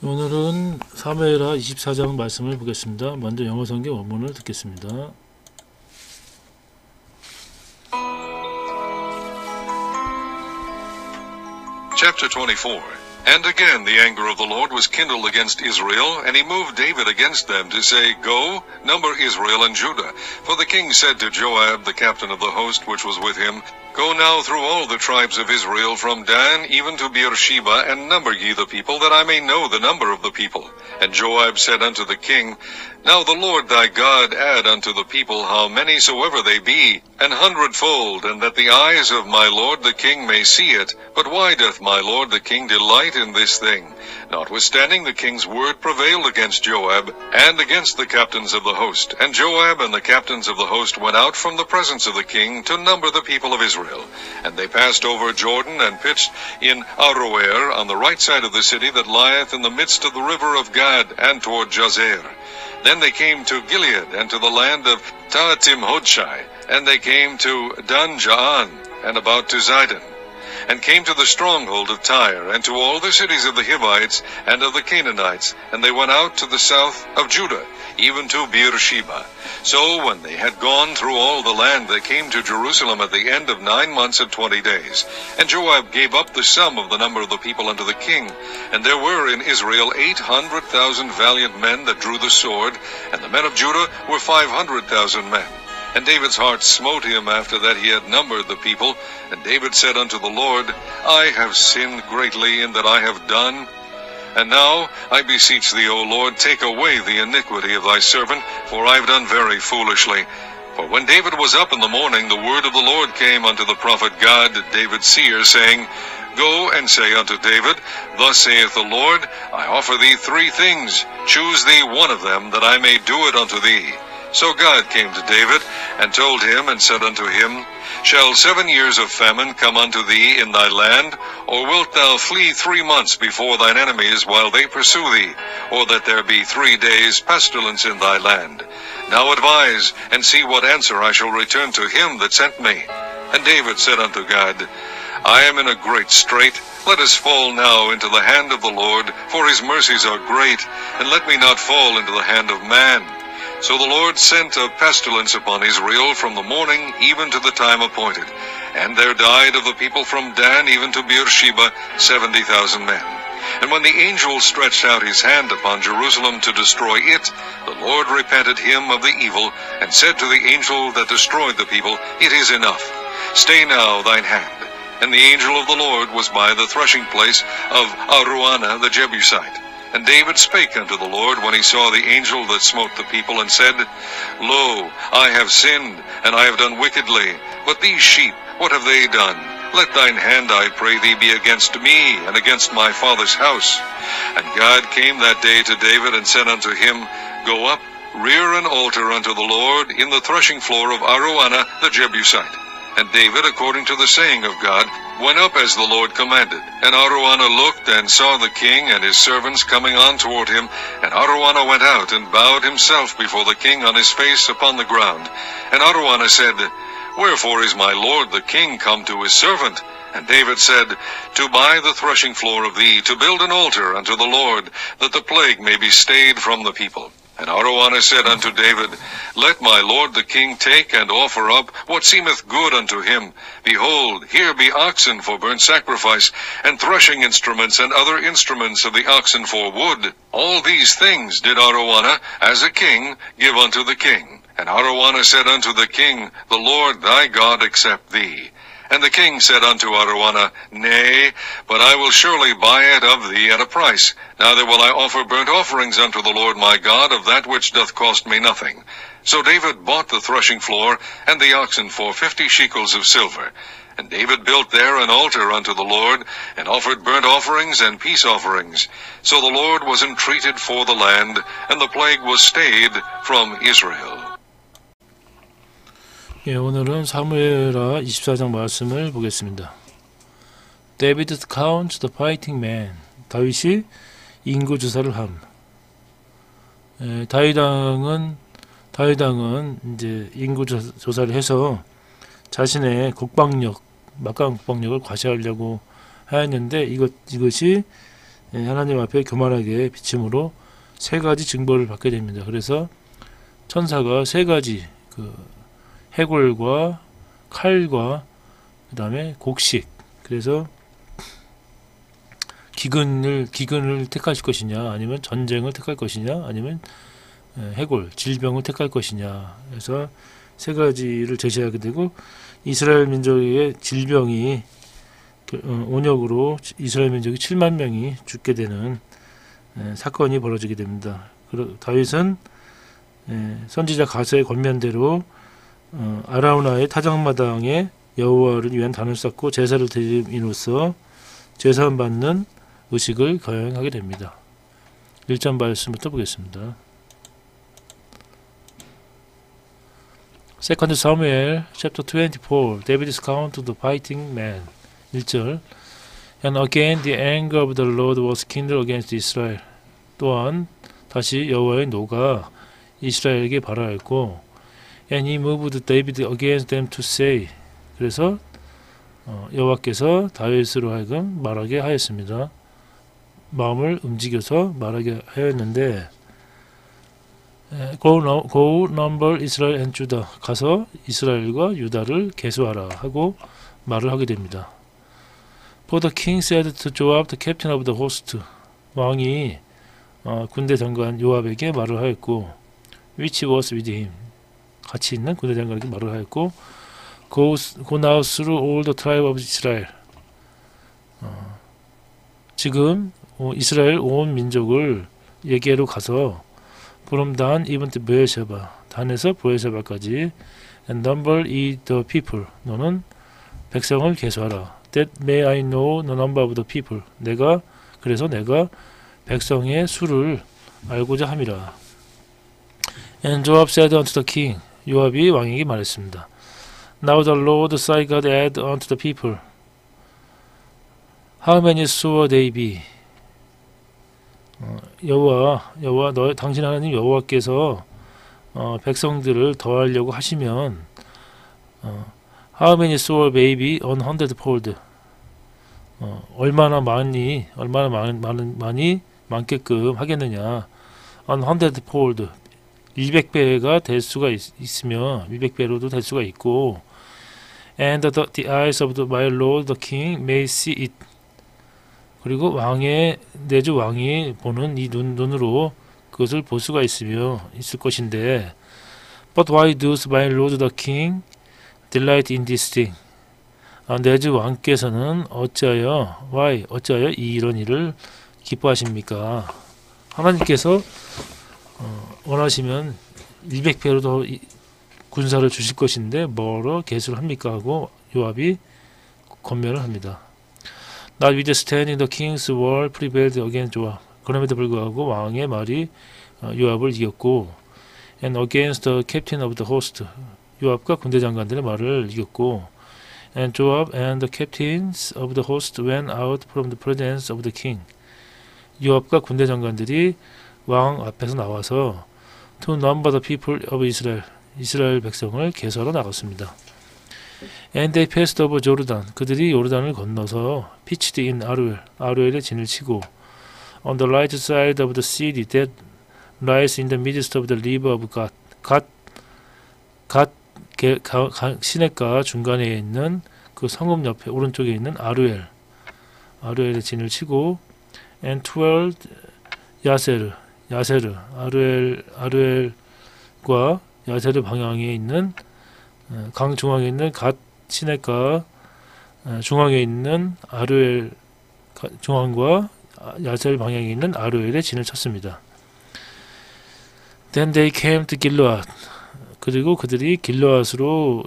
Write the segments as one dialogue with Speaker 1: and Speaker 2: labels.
Speaker 1: 오늘은 사무엘하 24장 말씀을 보겠습니다. 먼저 영어 성경 원문을 듣겠습니다.
Speaker 2: Chapter 24. And again the anger of the Lord was kindled against Israel, and he moved David against them to say, Go, number Israel and Judah. For the king said to Joab, the captain of the host which was with him, Go now through all the tribes of Israel, from Dan even to Beersheba, and number ye the people, that I may know the number of the people. And Joab said unto the king, Now the Lord thy God add unto the people how many soever they be, an hundredfold, and that the eyes of my lord the king may see it. But why doth my lord the king delight in this thing? Notwithstanding the king's word prevailed against Joab, and against the captains of the host. And Joab and the captains of the host went out from the presence of the king to number the people of Israel. And they passed over Jordan, and pitched in Aroer, on the right side of the city that lieth in the midst of the river of Gad, and toward Jazer. Then they came to Gilead, and to the land of Tahtim-Hodshai, and they came to Dan-Jaan, and about to Zidon, and came to the stronghold of Tyre, and to all the cities of the Hivites, and of the Canaanites, and they went out to the south of Judah, even to Beersheba. So when they had gone through all the land, they came to Jerusalem at the end of 9 months and 20 days. And Joab gave up the sum of the number of the people unto the king. And there were in Israel 800,000 valiant men that drew the sword, and the men of Judah were 500,000 men. And David's heart smote him after that he had numbered the people. And David said unto the Lord, I have sinned greatly in that I have done. And now, I beseech thee, O Lord, take away the iniquity of thy servant, for I have done very foolishly. For when David was up in the morning, the word of the Lord came unto the prophet Gad, David's seer, saying, Go and say unto David, Thus saith the Lord, I offer thee 3 things. Choose thee one of them, that I may do it unto thee. So God came to David, and told him, and said unto him, Shall 7 years of famine come unto thee in thy land? Or wilt thou flee 3 months before thine enemies, while they pursue thee? Or that there be 3 days pestilence in thy land? Now advise, and see what answer I shall return to him that sent me. And David said unto God, I am in a great strait. Let us fall now into the hand of the Lord, for his mercies are great, and let me not fall into the hand of man. So the Lord sent a pestilence upon Israel from the morning even to the time appointed. And there died of the people from Dan even to Beersheba 70,000 men. And when the angel stretched out his hand upon Jerusalem to destroy it, the Lord repented him of the evil, and said to the angel that destroyed the people, It is enough. Stay now thine hand. And the angel of the Lord was by the threshing place of Araunah the Jebusite. And David spake unto the Lord when he saw the angel that smote the people, and said, Lo, I have sinned, and I have done wickedly. But these sheep, what have they done? Let thine hand, I pray thee, be against me, and against my father's house. And God came that day to David, and said unto him, Go up, rear an altar unto the Lord in the threshing floor of Araunah the Jebusite. And David, according to the saying of God, went up as the Lord commanded. And Araunah looked, and saw the king and his servants coming on toward him. And Araunah went out, and bowed himself before the king on his face upon the ground. And Araunah said, Wherefore is my lord the king come to his servant? And David said, To buy the threshing floor of thee, to build an altar unto the Lord, that the plague may be stayed from the people. And Araunah said unto David, Let my lord the king take and offer up what seemeth good unto him. Behold, here be oxen for burnt sacrifice, and threshing instruments, and other instruments of the oxen for wood. All these things did Araunah, as a king, give unto the king. And Araunah said unto the king, The Lord thy God accept thee. And the king said unto Araunah, Nay, but I will surely buy it of thee at a price. Neither will I offer burnt offerings unto the Lord my God of that which doth cost me nothing. So David bought the threshing floor and the oxen for 50 shekels of silver. And David built there an altar unto the Lord, and offered burnt offerings and peace offerings. So the Lord was entreated for the land, and the plague was stayed from Israel.
Speaker 1: 예, 오늘은 사무엘하 24장 말씀을 보겠습니다. David counts the fighting men. 다윗이 인구 조사를 함. 다윗왕은 이제 인구 조사를 해서 자신의 국방력, 막강 국방력을 과시하려고 하였는데 이것이 하나님 앞에 교만하게 비침으로 세 가지 징벌을 받게 됩니다. 그래서 천사가 세 가지 그 해골과 칼과 그 다음에 곡식, 그래서 기근을 택하실 것이냐, 아니면 전쟁을 택할 것이냐, 아니면 해골, 질병을 택할 것이냐. 그래서 세 가지를 제시하게 되고, 이스라엘 민족의 질병이 온역으로 이스라엘 민족이 7만 명이 죽게 되는 사건이 벌어지게 됩니다. 다윗은 선지자 가서의 권면대로 아라우나의 타작마당에 여호와를 위한 단을 쌓고 제사를 드림으로써 제사함 받는 의식을 거행하게 됩니다. 1장 말씀부터 보겠습니다. Second Samuel chapter 24. David's account to the fighting man. 1절. And again the anger of the Lord was kindled against Israel. 또한 다시 여호와의 노가 이스라엘에게 발하였고, and he moved David against them to say. 그래서 여호와께서 다윗으로 하여금 말하게 하였습니다. 마음을 움직여서 말하게 하였는데, Go number Israel and Judah. 가서 이스라엘과 유다를 계수하라 하고 말을 하게 됩니다. For the king said to Joab, the captain of the host. 왕이 군대 장관 요압에게 말을 하였고, which was with him. 같이 있는 군대 장관에게 말을 하였고, Go now through all the tribe of Israel. 지금 이스라엘 온 민족을 얘기하러 가서 from Dan even to Beersheba, 단에서 보에세바까지, and number the people. 너는 백성을 계수하라. That may I know the number of the people. 그래서 내가 백성의 수를 알고자 함이라. And Joab said unto the king. 요압이 왕에게 말했습니다. Now the Lord thy God add unto the people. How many sword they be? 여호와 당신 하나님 여호와께서 백성들을 더하려고 하시면 How many sword may be 100fold? 얼마나 많게끔 하겠느냐? 100fold 200배가 될 수가 있으며 200배로도 될 수가 있고, and the eyes of my lord the king may see it. 그리고 내주 왕이 보는 이 눈으로 그것을 볼 수가 있을 것인데, but why does my lord the king delight in this thing? 내주 왕께서는 어찌하여 이런 일을 기뻐하십니까? 하나님께서 원하시면 200배로 더 군사를 주실 것인데 뭐로 계수를 합니까? 하고 요압이 권면을 합니다. Notwithstanding the king's word prevailed against Joab. 그럼에도 불구하고 왕의 말이 요압을 이겼고, and against the captain of the host. 요압과 군대 장관들의 말을 이겼고, and Joab and the captains of the host went out from the presence of the king. 요압과 군대 장관들이 왕 앞에서 나와서 to number the people of Israel. 이스라엘 백성을 계수하러 나갔습니다. And they passed over Jordan. 그들이 요르단을 건너서 pitched in 아루엘에 진을 치고, on the right side of the city that lies in the midst of the river of 갓 시냇가 중간에 있는 그 성읍 옆에 오른쪽에 있는 아루엘에 진을 치고, and twelve 야세르 아루엘과 야세르 방향에 있는 강 중앙에 있는 갓 시냇가 중앙에 있는 아루엘 중앙과 야셀 방향에 있는 아루엘에 진을 쳤습니다. Then they came to Gilead. 그리고 그들이 길르앗으로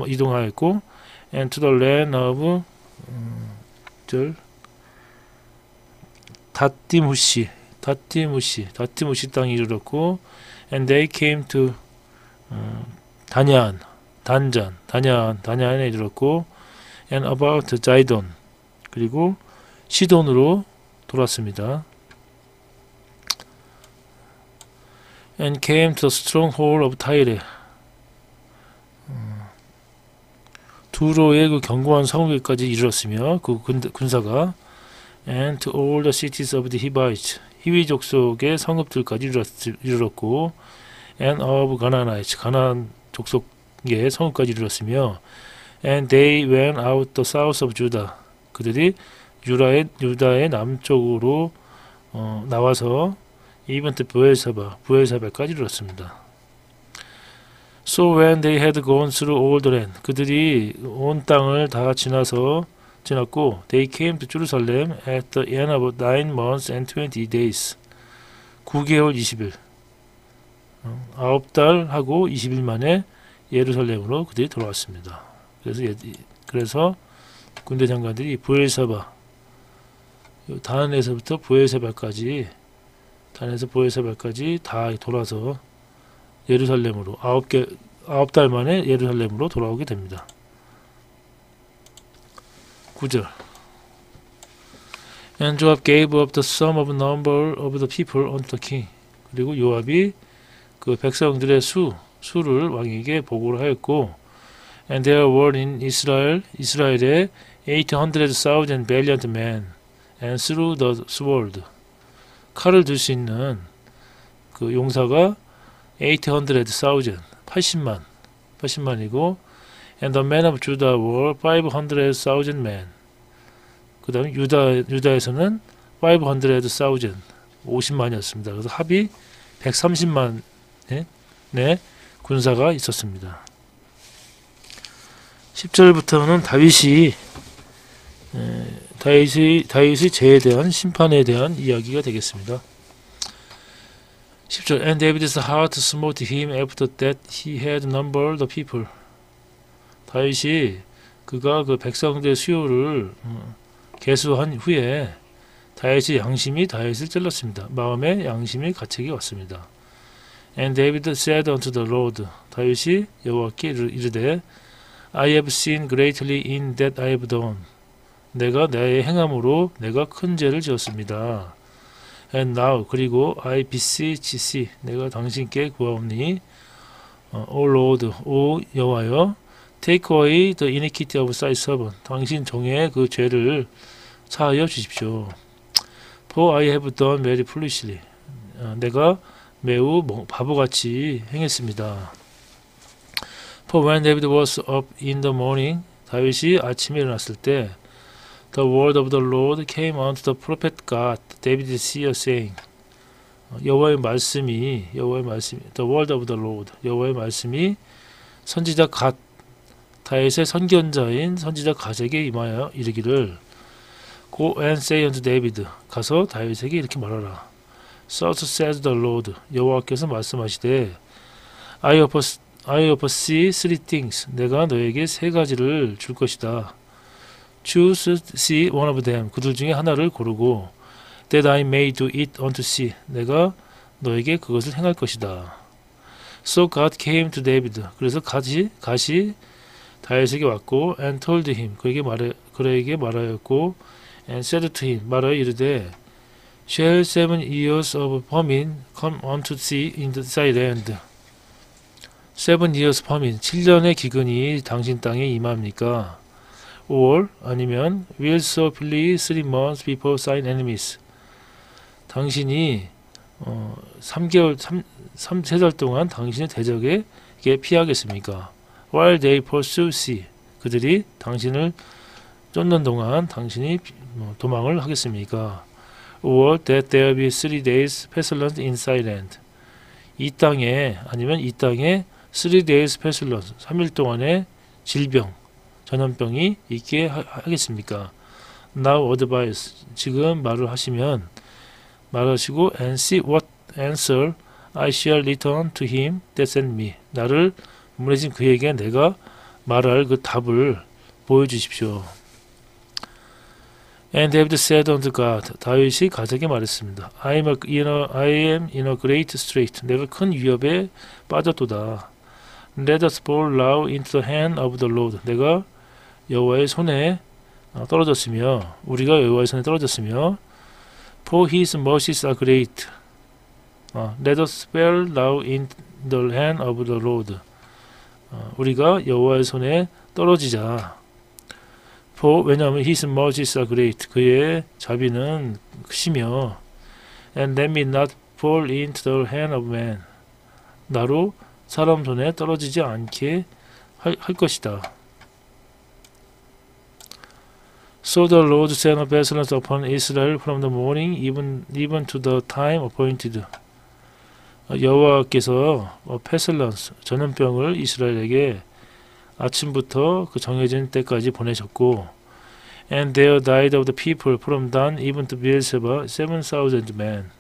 Speaker 1: 이동하였고, and to the land of 다띠무시 땅에 이르렀고, and they came to 다냐안에 이르렀고, and about 자이돈, 그리고 시돈으로 돌았습니다. and came to the stronghold of Tyre. 두로의 그 견고한 성읍까지 이르렀으며 그 군사가, and to all the cities of the Hivites, 히위 족속의 성읍들까지 이르렀고, and of Canaanites, 가나안 족속의 성읍까지 이르렀으며, and they went out the south of Judah, 그들이 유다의 남쪽으로 나와서 even to 부엘사바까지 이르렀습니다. So when they had gone through all the land, 그들이 온 땅을 다 지났고, they came to Jerusalem at the end of 9 months and 20 days. 9개월 20일. 9달 하고 20일 만에 예루살렘으로 그들이 돌아왔습니다. 그래서 군대 장관들이 부엘사바, 단에서부터 부엘사바까지, 단에서 부엘사바까지 다 돌아서 예루살렘으로 9달 만에 예루살렘으로 돌아오게 됩니다. 9절. And Joab gave up the sum of number of the people unto the king. 그리고 요압이 그 백성들의 수를 왕에게 보고를 하였고, and there were in Israel, 이스라엘에 800,000 valiant men, and through the sword, 칼을 들 수 있는 그 용사가 800,000, 80만이고, and the men of Judah were 500,000 men. 그 다음에 유다에서는 500,000, 50만이었습니다. 그래서 합이 130만의 군사가 있었습니다. 10절부터는 다윗의 죄에 대한 심판에 대한 이야기가 되겠습니다. 10절. And David's heart smote him after that he had numbered the people. 다윗이 그가 그 백성들의 수요를 계수한 후에 다윗의 양심이 다윗을 찔렀습니다. 마음에 양심이 가책이 왔습니다. And David said unto the Lord, 다윗이 여호와께 이르되, I have sinned greatly in that I have done. 내가 나의 행함으로 내가 큰 죄를 지었습니다. And now, 그리고 I beseech thee, 내가 당신께 구하오니, O Lord, O 여호와여, take away the iniquity of thy servant. 당신 종의 그 죄를 사하여 주십시오. For I have done very foolishly. 내가 매우 바보같이 행했습니다. For when David was up in the morning, 다윗이 아침에 일어났을 때, the word of the Lord came unto the prophet God, David seer, saying, 여호와의 말씀이, the word of the Lord, 여호와의 말씀이 선지자 갓, 다윗의 선견자인 선지자 갓에게 임하여 이르기를, Go and say unto David, 가서 다윗에게 이렇게 말하라. Thus says the Lord, 여호와께서 말씀하시되, I offer thee three things, 내가 너에게 세 가지를 줄 것이다. Choose thee one of them, 그들 중에 하나를 고르고, that I may do it unto thee, 내가 너에게 그것을 행할 것이다. So God came to David, 그래서 갓이 다윗에게 왔고, and told him, 그에게 말하였고, and said to him, 말하여 이르되, Shall 7 years of famine come unto thee in thy land? 7 years famine, 7년의 기근이 당신 땅에 임합니까? Or 아니면 will so flee 3 months before thine enemies. 당신이 3달 동안 당신의 대적에게 피하겠습니까? While they pursue thee, 그들이 당신을 쫓는 동안 당신이 도망을 하겠습니까? Or that there be 3 days pestilence in thy land. 이 땅에 3 days pestilence, 3일 동안의 질병, 전염병이 있게 하겠습니까? Now advise, 지금 말하시고, and see what answer I shall return to him that sent me. 나를 보내신 그에게 내가 말할 그 답을 보여주십시오. And David said unto God, 다윗이 갓에게 말했습니다. I am in a great strait. 내가 큰 위협에 빠졌도다. Let us fall now into the hand of the Lord. 내가 여호와의 손에 떨어졌으며, 우리가 여호와의 손에 떨어졌으며, for his mercies are great. Let us fall now in the hand of the Lord. 우리가 여호와의 손에 떨어지자. 왜냐하면 his mercies are great. 그의 자비는 크시며 and let me not fall into the hand of man. 나로 사람 손에 떨어지지 않게 할 것이다. So the Lord sent a pestilence upon Israel from the morning even to the time appointed. 여호와께서 pestilence 전염병을 이스라엘에게 아침부터 그 정해진 때까지 보내셨고, and there died of the people from Dan even to Beersheba 7,000 men.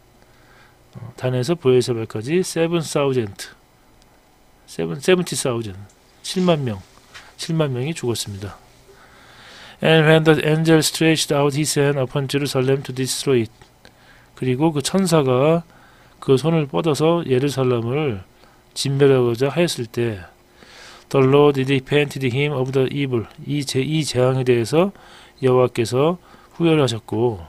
Speaker 1: 단에서 브에르세바까지 7,000 7만 명이 죽었습니다. And when the angel stretched out his hand upon Jerusalem to destroy it. 그리고 그 천사가 그 손을 뻗어서 예루살렘을 진멸하고자 하였을 때 The Lord repented him of the evil. 이 재앙에 대해서 여호와께서 후회를 하셨고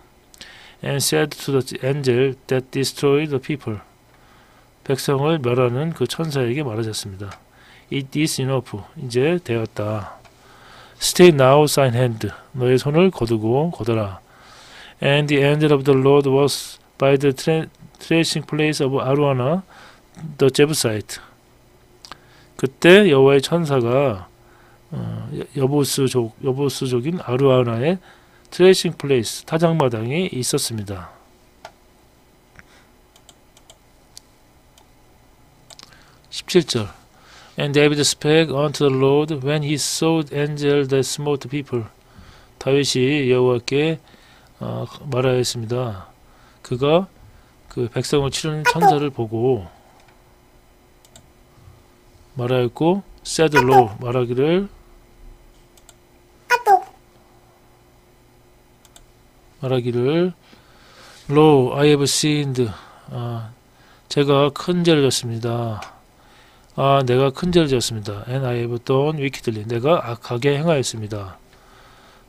Speaker 1: and said to the angel that destroyed the people. 백성을 멸하는 그 천사에게 말하셨습니다. It is enough. 이제 되었다. Stay now, thine hand. 너의 손을 거두라. And the angel of the Lord was by the threshing place of Araunah the Jebusite. 그때 여호와의 천사가 여부스족인 아루아나의 트레이싱 플레이스 타작마당에 있었습니다. 17절 And David spake unto the Lord when he saw the angel that smote the people. 다윗이 여호와께 말하였습니다. 그가 그 백성을 치르는 천사를 보고 말하였고 said Lord 말하기를 Lo, I have sinned. 제가 큰 죄를 졌습니다. 내가 큰 죄를 졌습니다. And I have done wickedly. 내가 악하게 행하였습니다.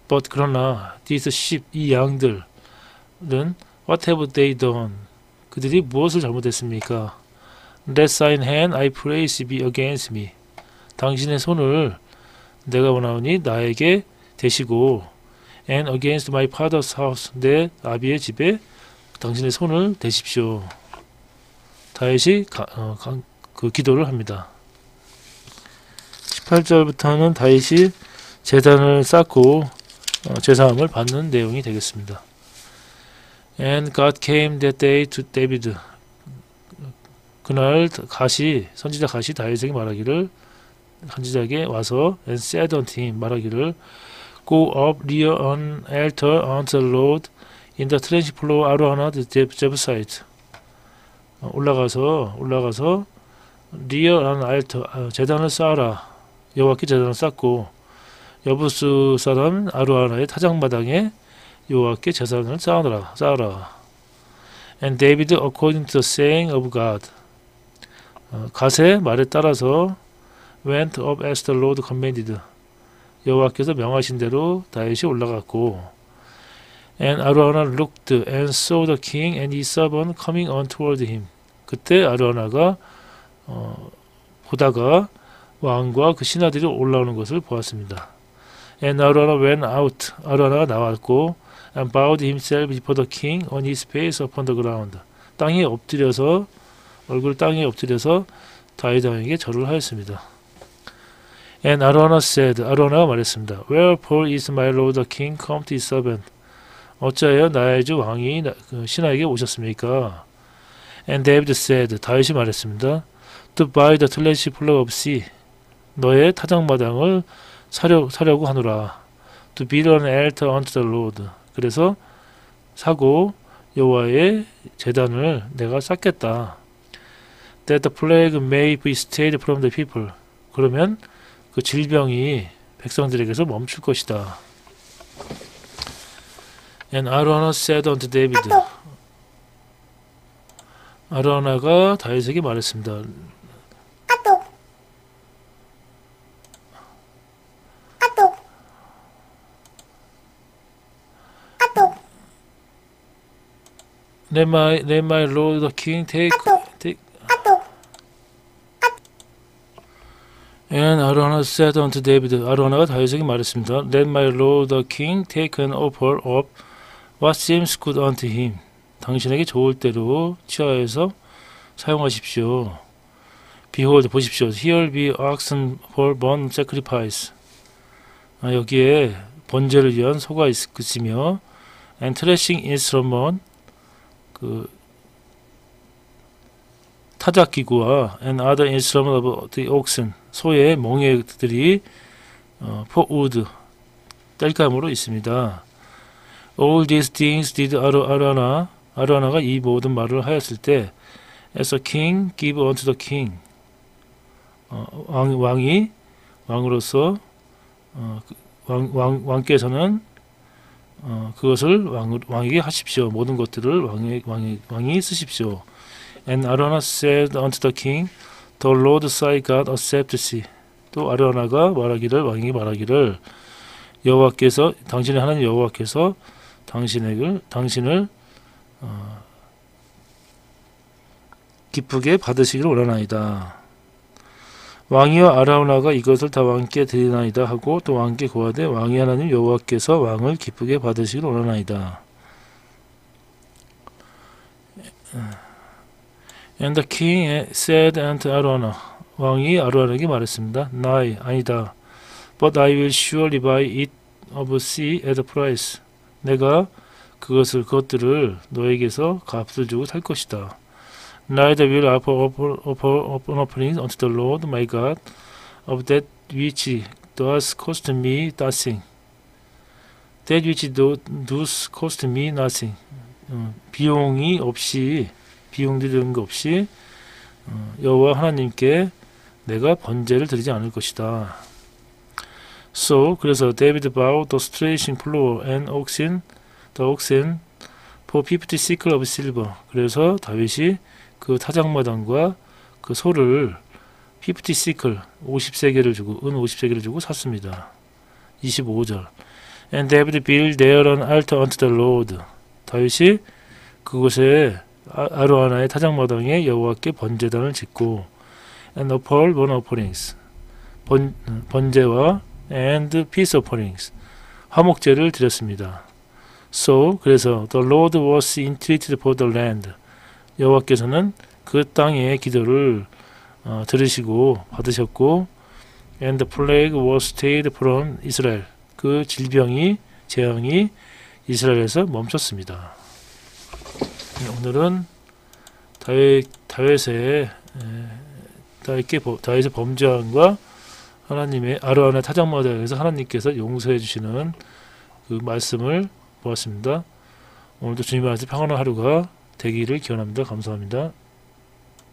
Speaker 1: But 그러나 these sheep, 이 양들은 what have they done? 그들이 무엇을 잘못했습니까? Let thine hand, I praise, be against me. 당신의 손을 내가 원하오니 나에게 대시고 and against my father's house. 내 아비의 집에 당신의 손을 대십시오. 다윗이 그 기도를 합니다. 18절부터는 다윗이 제단을 쌓고 제사함을 받는 내용이 되겠습니다. And God came that day to David. 그날 선지자 가시 다윗에게 말하기를 선지자에게 와서 and said unto him 말하기를 Go up rear an altar unto the Lord in the threshing floor Araunah the Jebusite. 올라가서 rear an altar 제단을 쌓아라. 여호와께 제단을 쌓고 여부스 사람 아루아나의 타작마당에 여호와께 제단을 쌓아라. And David according to the saying of God. 갓의 말에 따라서 went up as the Lord commanded. 여호와께서 명하신 대로 다윗이 올라갔고 and 아루아나 looked and saw the king and his servant coming on toward him. 그때 아루아나가 보다가 왕과 그 신하들이 올라오는 것을 보았습니다. And Araunah went out. 아루아나가 나왔고 and bowed himself before the king on his face upon the ground. 얼굴 땅에 엎드려서 다윗 왕에게 절을 하였습니다. And Araunah said, 아루아나가 말했습니다. Wherefore is my lord the king come to his servant? 어찌하여 나의 주 왕이 신하에게 오셨습니까? And David said, 다윗이 말했습니다. To buy the threshing floor of sea. 너의 타작마당을 사려고 하노라. To build an altar unto the Lord. 그래서 사고 여호와의 제단을 내가 쌓겠다. That the plague may be stayed from the people. 그러면 그 질병이 백성들에게서 멈출 것이다. And Araunah said unto David. 아루아나가 다윗에게 말했습니다. Let my lord the king take And Araunah said unto David, 아로나가 다윗에게 말했습니다. Let my lord the king take an offer of what seems good unto him. 당신에게 좋을 대로 취하여서 사용하십시오. Behold, 보십시오. Here be oxen for burnt sacrifice. 여기에 번제를 위한 소가 있으며, and threshing instrument, 그 타작기구와 and other instrument of the oxen, 소의 멍에들이 for wood, 땔감으로 있습니다. All these things did 아로나가 이 모든 말을 하였을 때, as a king give unto the king, 왕으로서 왕께서는 그것을 왕에게 하십시오. 모든 것들을 왕이 쓰십시오. And Araunah said unto the king, The Lord thy God accept thee. 또 아로나가 왕에게 말하기를 여호와께서, 당신의 하나님 여호와께서 당신을 기쁘게 받으시기를 원하나이다. 왕이와 아라우나가 이것을 다 왕께 드리나이다 하고 또 왕께 고하되 왕이 하나님 여호와께서 왕을 기쁘게 받으시기를 원하나이다. And the king said unto Araunah, 왕이 아로나에게 말했습니다. 나이 아니다. But I will surely buy it of thee at a price. 내가 그것들을 너에게서 값을 주고 살 것이다. Neither will I offer offerings unto the Lord my God of that which does cost me nothing. That which does cost me nothing. 비용 드리는 것 없이 여호와 하나님께 내가 번제를 드리지 않을 것이다. So 그래서 David bought the threshing floor and the oxen for 50 shekel of silver. 그래서 다윗이 그 타작마당과 그 소를 50 shekel 50세겔을 주고 은 50세겔을 주고 샀습니다. 25절. And David built there an altar unto the Lord. 다윗이 그곳에 아로하나의 타작마당에 여호와께 번제단을 짓고 and offered burnt offerings 번제와 and peace offerings 화목제를 드렸습니다. So 그래서 the Lord was entreated for the land. 여호와께서는 그 땅의 기도를 들으시고 받으셨고 and the plague was stayed from Israel. 그 재앙이 이스라엘에서 멈췄습니다. 오늘은 다윗의 범죄함과 하나님의 아로하나의 타작마당에서 하나님께서 용서해 주시는 그 말씀을 보았습니다. 오늘도 주님 안에서 평안한 하루가 되기를 기원합니다. 감사합니다.